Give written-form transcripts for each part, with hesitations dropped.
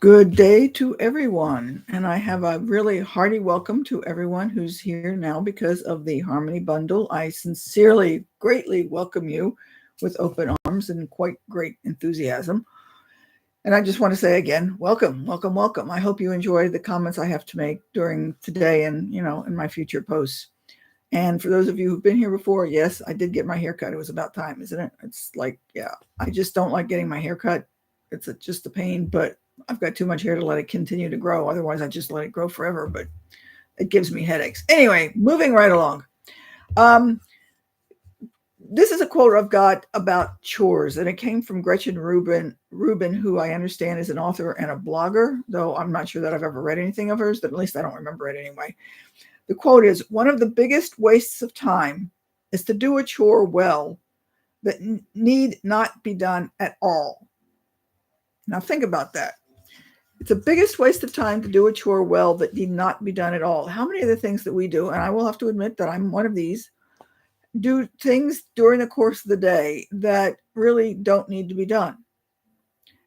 Good day to everyone, and I have a really hearty welcome to everyone who's here now because of the Harmony Bundle. I sincerely, greatly welcome you with open arms and quite great enthusiasm. And I just want to say again, welcome, welcome, welcome. I hope you enjoy the comments I have to make during today and, in my future posts. And for those of you who've been here before, yes, I did get my hair cut. It was about time, isn't it? It's like, yeah, I just don't like getting my hair cut. Just a pain, but I've got too much hair to let it continue to grow. Otherwise, I just let it grow forever, but it gives me headaches. Anyway, moving right along. Um, this is a quote I've got about chores, and it came from Gretchen Rubin, who I understand is an author and a blogger, though I'm not sure that I've ever read anything of hers, but at least I don't remember it anyway. The quote is, "One of the biggest wastes of time is to do a chore well that need not be done at all." Now think about that. It's the biggest waste of time to do a chore well that need not be done at all. How many of the things that we do, and I will have to admit that I'm one of these, do things during the course of the day that really don't need to be done?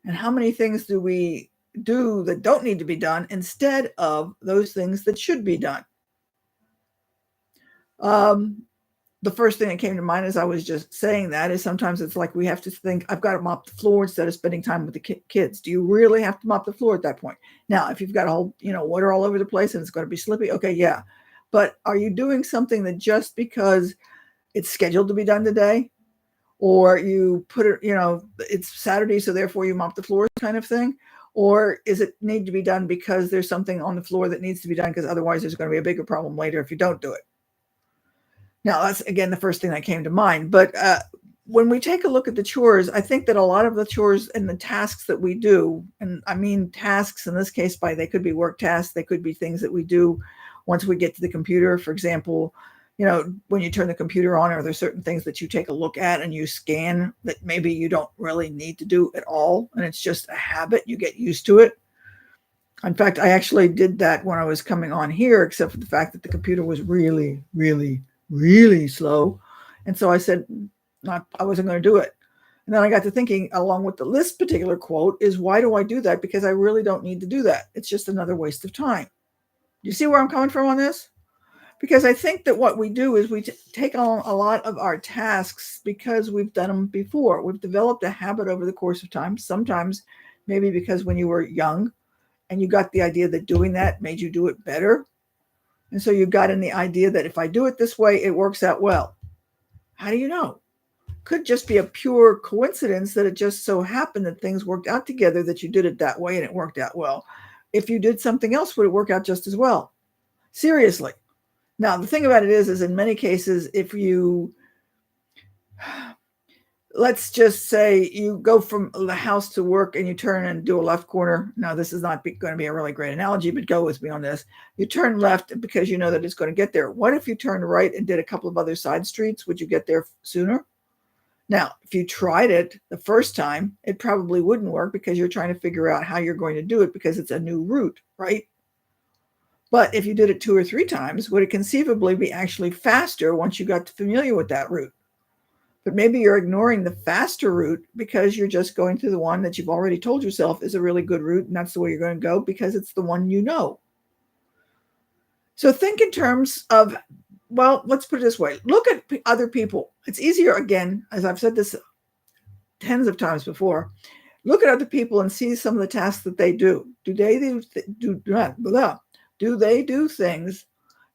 And how many things do we do that don't need to be done instead of those things that should be done? Um, the first thing that came to mind as I was just saying that is sometimes it's like we have to think, I've got to mop the floor instead of spending time with the kids. Do you really have to mop the floor at that point? Now, if you've got a whole, water all over the place and it's going to be slippy, okay, yeah. But are you doing something that just because it's scheduled to be done today, or you put it, it's Saturday, so therefore you mop the floor kind of thing? Or is it need to be done because there's something on the floor that needs to be done because otherwise there's going to be a bigger problem later if you don't do it? Now, that's, again, the first thing that came to mind. But when we take a look at the chores, I think that a lot of the chores and the tasks that we do, and I mean tasks in this case by they could be work tasks, they could be things that we do once we get to the computer. For example, when you turn the computer on, are there certain things that you take a look at and you scan that maybe you don't really need to do at all, and it's just a habit, you get used to it? In fact, I actually did that when I was coming on here, except for the fact that the computer was really, really, really slow. And so I said, I wasn't going to do it. And then I got to thinking, along with this particular quote, is why do I do that? Because I really don't need to do that. It's just another waste of time. You see where I'm coming from on this? Because I think that what we do is we take on a lot of our tasks because we've done them before. We've developed a habit over the course of time. Sometimes maybe because when you were young and you got the idea that doing that made you do it better. And so you got in the idea that if I do it this way, it works out well. How do you know? Could just be a pure coincidence that it just so happened that things worked out together, that you did it that way and it worked out well. If you did something else, would it work out just as well? Seriously. Now, the thing about it is in many cases, if you, let's just say you go from the house to work and you turn and do a left corner. Now, this is not going to be a really great analogy, but go with me on this. You turn left because you know that it's going to get there. What if you turned right and did a couple of other side streets? Would you get there sooner? Now, if you tried it the first time, it probably wouldn't work because you're trying to figure out how you're going to do it because it's a new route, right? But if you did it 2 or 3 times, would it conceivably be actually faster once you got familiar with that route? But maybe you're ignoring the faster route because you're just going through the one that you've already told yourself is a really good route, and that's the way you're going to go because it's the one you know. So think in terms of, well, let's put it this way. Look at other people. It's easier, again, as I've said this tens of times before, look at other people and see some of the tasks that they do. Do they do things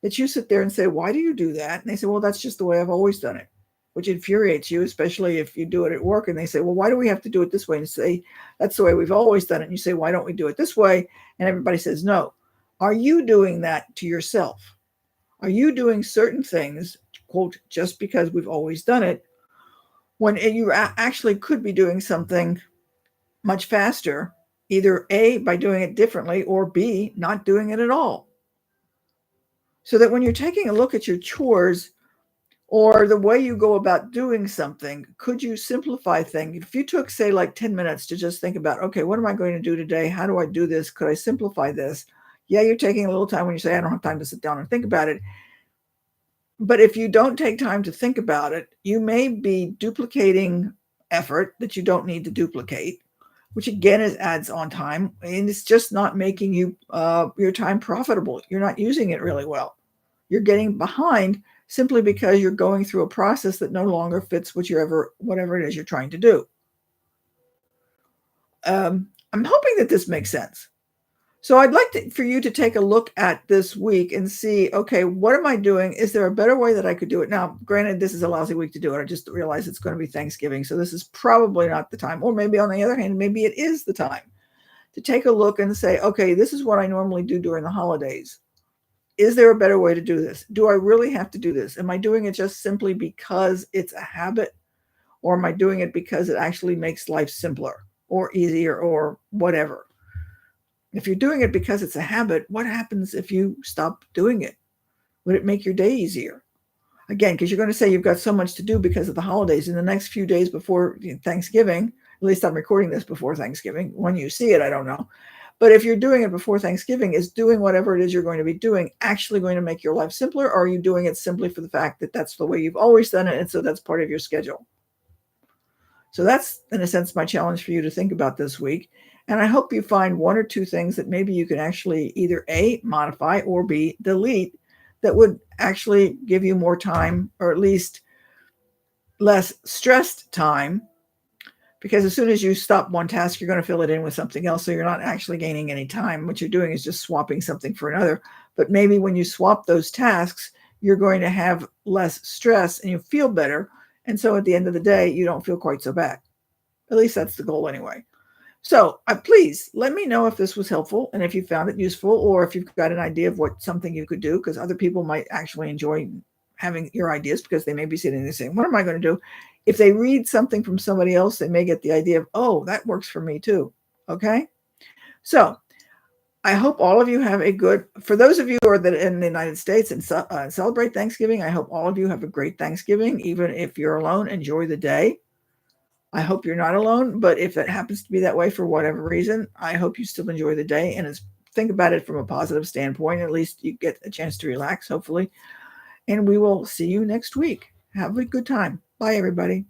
that you sit there and say, why do you do that? And they say, well, that's just the way I've always done it, which infuriates you, especially if you do it at work. And they say, well, why do we have to do it this way? And you say, that's the way we've always done it. And you say, why don't we do it this way? And everybody says, no. Are you doing that to yourself? Are you doing certain things, quote, just because we've always done it, when you actually could be doing something much faster, either A, by doing it differently, or B, not doing it at all? So that when you're taking a look at your chores or the way you go about doing something, could you simplify things? If you took, say, like 10 minutes to just think about, okay, what am I going to do today? How do I do this? Could I simplify this? Yeah, you're taking a little time when you say, I don't have time to sit down and think about it. But if you don't take time to think about it, you may be duplicating effort that you don't need to duplicate. which again is adds on time, and it's just not making you your time profitable. You're not using it really well. You're getting behind simply because you're going through a process that no longer fits whatever it is you're trying to do. I'm hoping that this makes sense. So I'd like for you to take a look at this week and see, okay, what am I doing? Is there a better way that I could do it? Now, granted, this is a lousy week to do it. I just realized it's going to be Thanksgiving. So this is probably not the time. Or maybe on the other hand, maybe it is the time to take a look and say, okay, this is what I normally do during the holidays. Is there a better way to do this? Do I really have to do this? Am I doing it just simply because it's a habit? Or am I doing it because it actually makes life simpler or easier or whatever? If you're doing it because it's a habit, what happens if you stop doing it? Would it make your day easier? Again, because you're going to say you've got so much to do because of the holidays. In the next few days before Thanksgiving, at least I'm recording this before Thanksgiving. When you see it, I don't know. But if you're doing it before Thanksgiving, is doing whatever it is you're going to be doing actually going to make your life simpler? Or are you doing it simply for the fact that that's the way you've always done it, and so that's part of your schedule? So that's, in a sense, my challenge for you to think about this week. And I hope you find one or two things that maybe you can actually either A, modify, or B, delete, that would actually give you more time, or at least less stressed time. Because as soon as you stop one task, you're going to fill it in with something else. So you're not actually gaining any time. What you're doing is just swapping something for another. But maybe when you swap those tasks, you're going to have less stress and you feel better. And so at the end of the day, you don't feel quite so bad. At least that's the goal anyway. So please let me know if this was helpful and if you found it useful, or if you've got an idea of what something you could do, because other people might actually enjoy having your ideas, because they may be sitting there saying, what am I going to do? If they read something from somebody else, they may get the idea of, oh, that works for me too. Okay. So I hope all of you have for those of you who are in the United States and celebrate Thanksgiving, I hope all of you have a great Thanksgiving. Even if you're alone, enjoy the day. I hope you're not alone, but if it happens to be that way for whatever reason, I hope you still enjoy the day and think about it from a positive standpoint. At least you get a chance to relax, hopefully. And we will see you next week. Have a good time. Bye, everybody.